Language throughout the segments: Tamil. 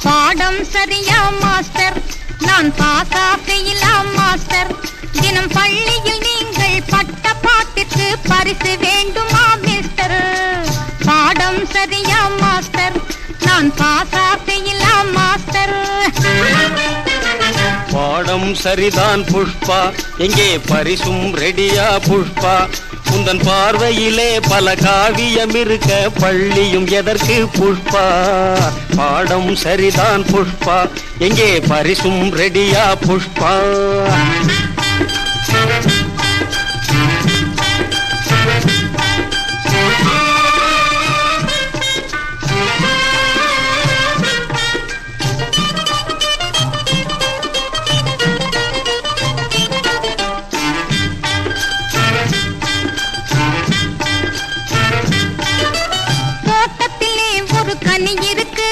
பாடம் சரியா மாஸ்டர், நான் பாசா ஃபெயிலா மாஸ்டர்? தினம் பள்ளியில் நீங்கள் பட்ட பாட்டுக்கு பரிசு வேண்டுமா மிஸ்டர்? பாடம் சரியா மாஸ்டர், நான் பாசா ஃபெயிலா மாஸ்டர்? பாடம் சரிதான் புஷ்பா, எங்கே பரிசும் ரெடியா புஷ்பா? உந்தன் பார்வையிலே பல காவியம் இருக்க பள்ளியும் எதற்கு புஷ்பா? பாடம் சரிதான் புஷ்பா, எங்கே பரிசும் ரெடியா புஷ்பா? இருக்கு,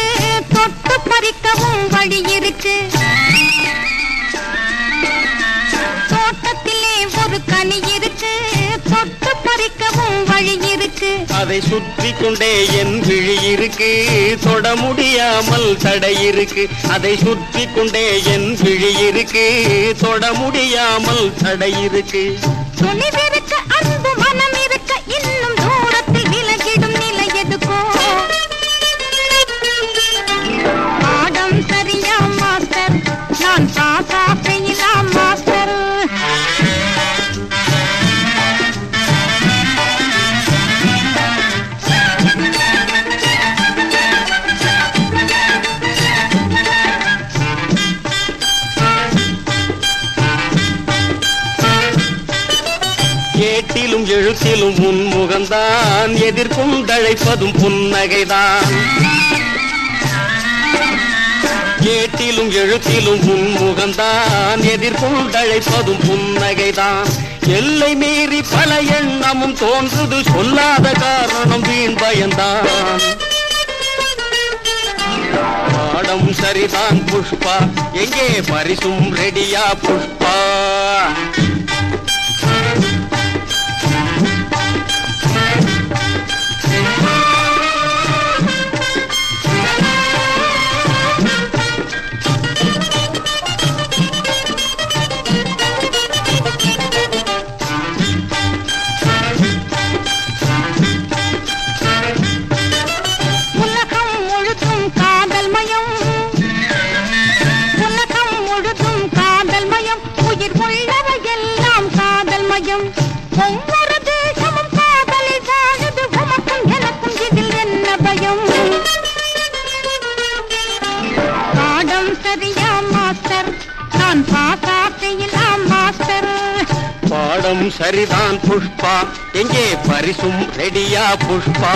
தொட்டு பறிக்கவும் வழி இருக்கு. தோட்டத்திலே ஒரு கனி இருக்கு, தொட்டு பறிக்கவும் வழி இருக்கு. அதை சுற்றி கொண்டே என் விழி இருக்கு, தொட முடியாமல் தடை இருக்கு. அதை சுற்றி கொண்டே என் விழி இருக்கு, தொட முடியாமல் தடை இருக்கு. துணிவிருக்க அன்பு மனம் இருக்க இன்னும் தூரத்தில் விலகிடும் நிலை எதுக்கோ? பாடம் சரியா மாஸ்டர், நான் பாசா ஃபெயிலா மாஸ்டர்? ஏட்டிலும் எழுத்திலும் முன்முகந்தான், எதிர்கொண்டழைப்பதும் புன்னகைதான். ஏட்டிலும் எழுத்திலும் முன்முகந்தான், எதிர்கொண்டழைப்பதும் புன்னகைதான். எல்லை மீறி பல எண்ணமும் தோன்றுது, சொல்லாத காரணம் வீண் பயந்தான். பாடம் சரிதான் புஷ்பா, எங்கே பரிசும் ரெடியா புஷ்பா? ஒவ்வொரு தேசமும் காதலை வாழுது, உமக்கும் எனக்கும் இதில் என்ன பயம்? பாடம் சரியா மாஸ்டர், நான் பாசா ஃபெயிலா மாஸ்டர்? பாடம் சரிதான் புஷ்பா, எங்கே பரிசும் ரெடியா புஷ்பா?